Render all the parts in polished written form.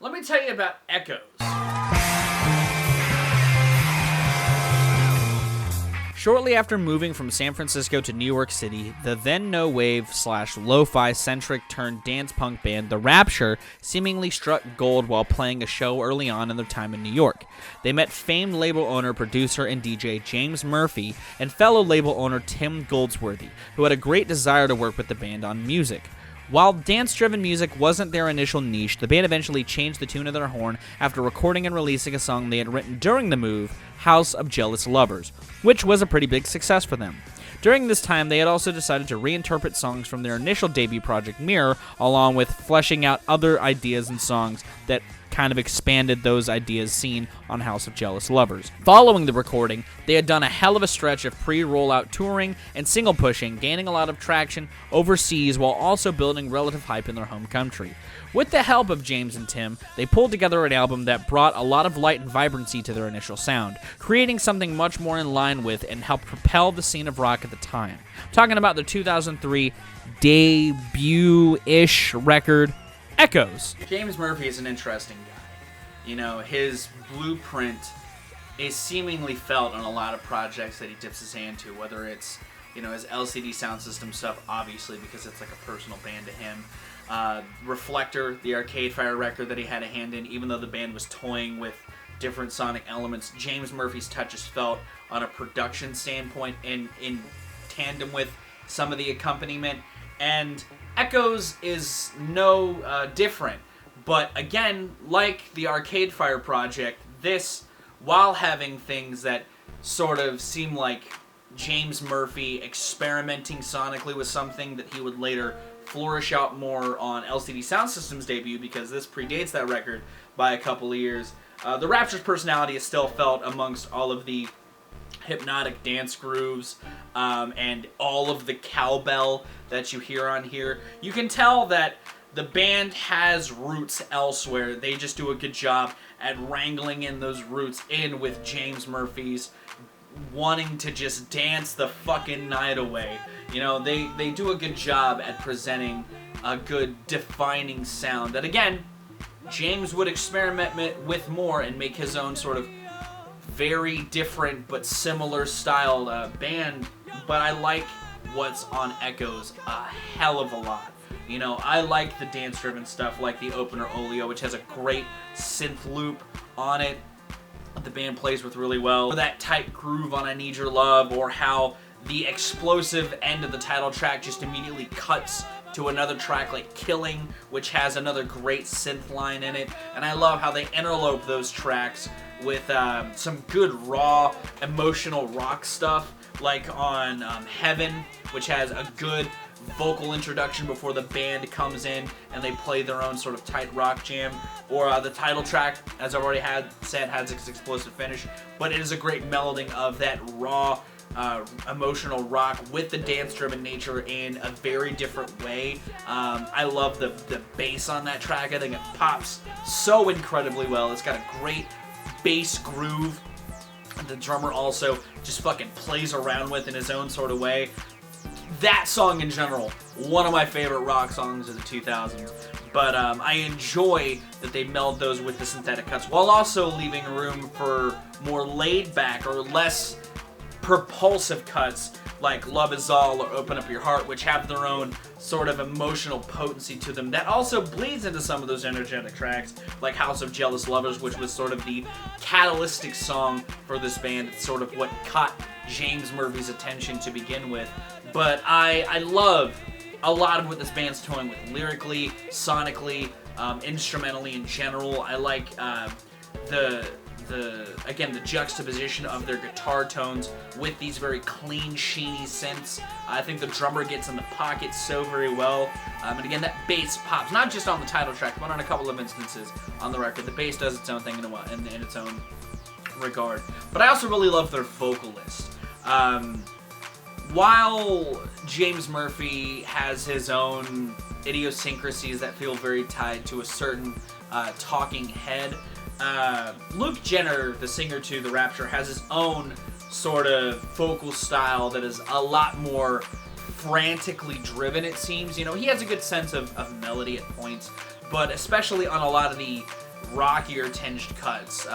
Let me tell you about Echoes. Shortly after moving from San Francisco to New York City, the then no-wave / lo-fi centric turned dance punk band The Rapture seemingly struck gold while playing a show early on in their time in New York. They met famed label owner, producer, and DJ James Murphy and fellow label owner Tim Goldsworthy, who had a great desire to work with the band on music. While dance-driven music wasn't their initial niche, the band eventually changed the tune of their horn after recording and releasing a song they had written during the move, House of Jealous Lovers, which was a pretty big success for them. During this time, they had also decided to reinterpret songs from their initial debut project, Mirror, along with fleshing out other ideas and songs that kind of expanded those ideas seen on House of Jealous Lovers. Following the recording, they had done a hell of a stretch of pre-rollout touring and single pushing, gaining a lot of traction overseas while also building relative hype in their home country. With the help of James and Tim, they pulled together an album that brought a lot of light and vibrancy to their initial sound, creating something much more in line with and helped propel the scene of rock at the time. I'm talking about their 2003 debut-ish record, Echoes. James Murphy is an interesting guy. You know, his blueprint is seemingly felt on a lot of projects that he dips his hand to, whether it's, you know, his LCD sound system stuff, obviously, because it's like a personal band to him. Reflector, the Arcade Fire record that he had a hand in, even though the band was toying with different sonic elements, James Murphy's touch is felt on a production standpoint and in tandem with some of the accompaniment. And Echoes is no different. But again, like the Arcade Fire project, this, while having things that sort of seem like James Murphy experimenting sonically with something that he would later flourish out more on LCD Sound System's debut, because this predates that record by a couple of years. The Rapture's personality is still felt amongst all of the hypnotic dance grooves and all of the cowbell that you hear on here. You can tell that the band has roots elsewhere. They just do a good job at wrangling in those roots in with James Murphy's wanting to just dance the fucking night away. You know, they do a good job at presenting a good defining sound that, again, James would experiment with more and make his own sort of very different but similar styled band. But I like what's on Echoes a hell of a lot. You know, I like the dance-driven stuff, like the opener Oleo, which has a great synth loop on it the band plays with really well. Or that tight groove on I Need Your Love, or how the explosive end of the title track just immediately cuts to another track like Killing, which has another great synth line in it. And I love how they interlope those tracks with some good raw emotional rock stuff, like on Heaven, which has a good vocal introduction before the band comes in and they play their own sort of tight rock jam. Or the title track, as I've already said, has its explosive finish, but it is a great melding of that raw emotional rock with the dance-driven nature in a very different way. I love the bass on that track. I think it pops so incredibly well. It's got a great bass groove. The drummer also just fucking plays around with in his own sort of way. That song in general, one of my favorite rock songs of the 2000s. But I enjoy that they meld those with the synthetic cuts while also leaving room for more laid-back or less propulsive cuts like Love Is All or Open Up Your Heart, which have their own sort of emotional potency to them that also bleeds into some of those energetic tracks, like House of Jealous Lovers, which was sort of the catalytic song for this band. It's sort of what caught James Murphy's attention to begin with. But I love a lot of what this band's toying with lyrically, sonically, instrumentally in general. I like the juxtaposition of their guitar tones with these very clean, sheeny synths. I think the drummer gets in the pocket so very well. And again, that bass pops, not just on the title track, but on a couple of instances on the record. The bass does its own thing in its own regard. But I also really love their vocalist. While James Murphy has his own idiosyncrasies that feel very tied to a certain talking head, Luke Jenner, the singer to The Rapture, has his own sort of vocal style that is a lot more frantically driven, it seems. You know, he has a good sense of melody at points, but especially on a lot of the rockier tinged cuts,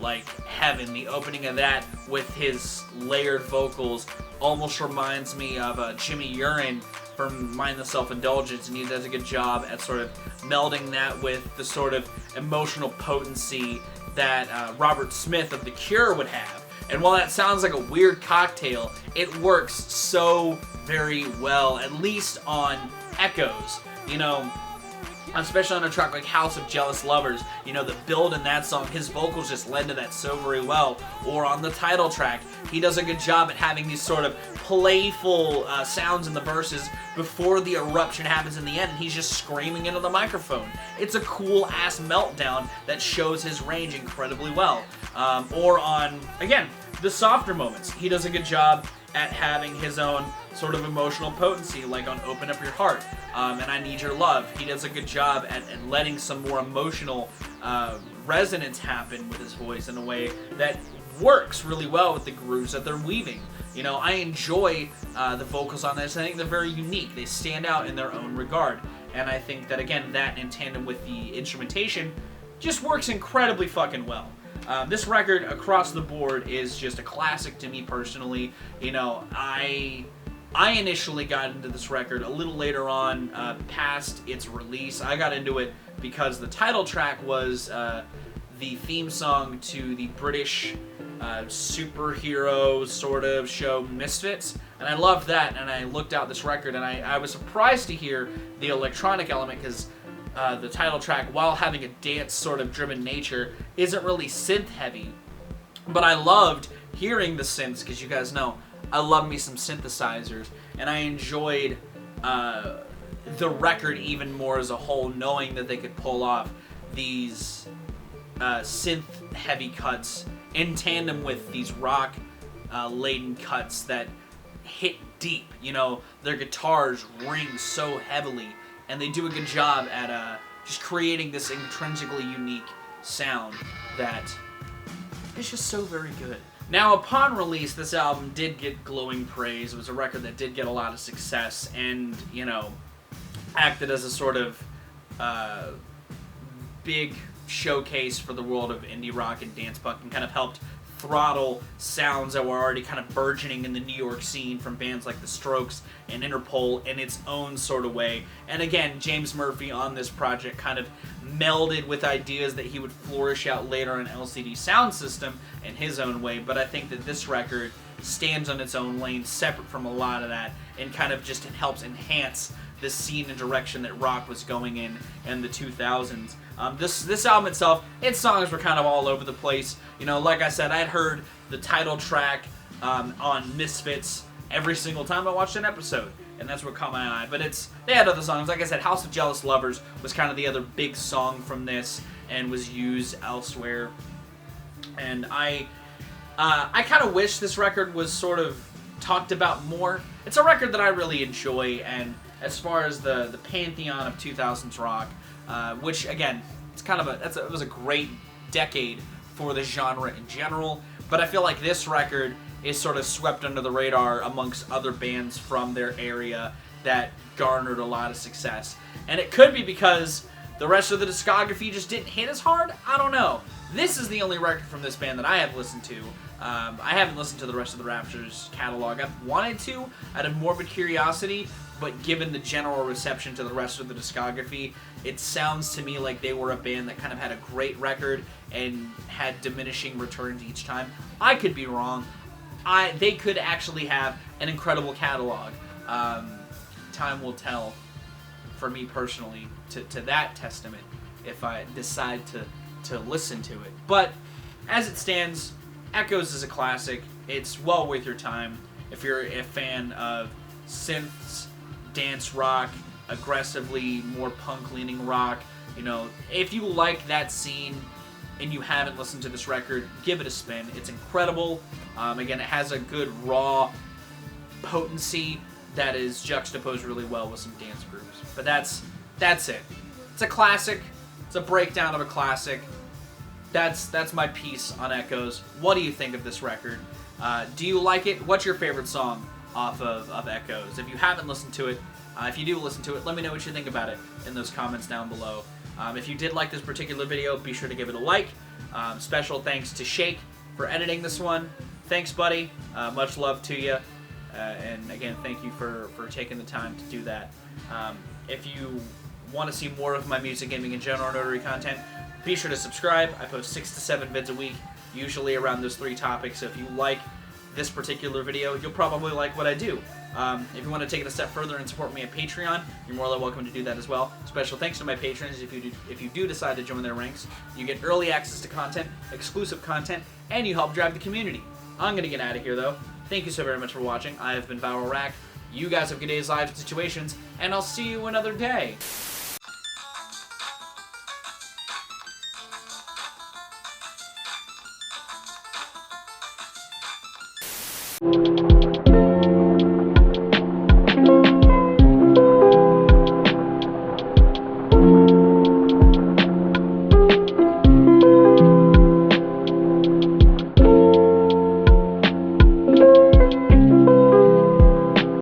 like Heaven. The opening of that with his layered vocals almost reminds me of Jimmy Urine from Mind the Self-Indulgence, and he does a good job at sort of melding that with the sort of emotional potency that Robert Smith of The Cure would have. And while that sounds like a weird cocktail, it works so very well, at least on Echoes. You know, especially on a track like House of Jealous Lovers, you know, the build in that song, his vocals just lend to that so very well. Or on the title track, he does a good job at having these sort of playful sounds in the verses before the eruption happens in the end, and he's just screaming into the microphone. It's a cool-ass meltdown that shows his range incredibly well. Or on, again, the softer moments, he does a good job at having his own sort of emotional potency, like on Open Up Your Heart and I Need Your Love. He does a good job at letting some more emotional resonance happen with his voice in a way that works really well with the grooves that they're weaving. You know, I enjoy the vocals on this. I think they're very unique. They stand out in their own regard. And I think that, again, that in tandem with the instrumentation just works incredibly fucking well. This record across the board is just a classic to me personally. You know, I initially got into this record a little later on, past its release. I got into it because the title track was the theme song to the British superhero sort of show Misfits, and I loved that, and I looked out this record, and I was surprised to hear the electronic element, because the title track, while having a dance sort of driven nature, isn't really synth heavy. But I loved hearing the synths, because you guys know I love me some synthesizers, and I enjoyed the record even more as a whole, knowing that they could pull off these synth heavy cuts in tandem with these rock laden cuts that hit deep. You know, their guitars ring so heavily, and they do a good job at just creating this intrinsically unique sound that is just so very good. Now, upon release, this album did get glowing praise. It was a record that did get a lot of success and, you know, acted as a sort of big showcase for the world of indie rock and dance punk, and kind of helped throttle sounds that were already kind of burgeoning in the New York scene from bands like The Strokes and Interpol in its own sort of way. And again, James Murphy on this project kind of melded with ideas that he would flourish out later on LCD Sound System in his own way, but I think that this record stands on its own lane, separate from a lot of that, and kind of just helps enhance the scene and direction that rock was going in the 2000s. This album itself, its songs were kind of all over the place. You know, like I said, I had heard the title track on Misfits every single time I watched an episode, and that's what caught my eye. But they had other songs. Like I said, House of Jealous Lovers was kind of the other big song from this and was used elsewhere. And I kind of wish this record was sort of talked about more. It's a record that I really enjoy, and as far as the pantheon of 2000s rock, which again, it's kind of it was a great decade for the genre in general, but I feel like this record is sort of swept under the radar amongst other bands from their area that garnered a lot of success. And it could be because the rest of the discography just didn't hit as hard. I don't know. This is the only record from this band that I have listened to. I haven't listened to the rest of the Rapture's catalog. I've wanted to out of morbid curiosity, but given the general reception to the rest of the discography, it sounds to me like they were a band that kind of had a great record and had diminishing returns each time. I could be wrong. They could actually have an incredible catalog. Time will tell for me personally to that testament if I decide to listen to it. But as it stands, Echoes is a classic. It's well worth your time if you're a fan of synths, dance rock, aggressively more punk-leaning rock. You know, if you like that scene and you haven't listened to this record, give it a spin. It's incredible. Again, it has a good raw potency that is juxtaposed really well with some dance grooves. But that's it. It's a classic. It's a breakdown of a classic. That's my piece on Echoes. What do you think of this record? Do you like it? What's your favorite song off of Echoes? If you haven't listened to it, if you do listen to it, let me know what you think about it in those comments down below. If you did like this particular video, be sure to give it a like. Special thanks to Shake for editing this one. Thanks, buddy. Much love to you. And again, thank you for taking the time to do that. If you want to see more of my music, gaming, and general nerdery content, be sure to subscribe. I post 6 to 7 vids a week, usually around those 3 topics. So if you like this particular video, you'll probably like what I do. If you want to take it a step further and support me at Patreon, you're more than welcome to do that as well. Special thanks to my patrons. If you do decide to join their ranks, you get early access to content, exclusive content, and you help drive the community. I'm going to get out of here, though. Thank you so very much for watching. I have been Viral Rack. You guys have good days, lives, and situations, and I'll see you another day.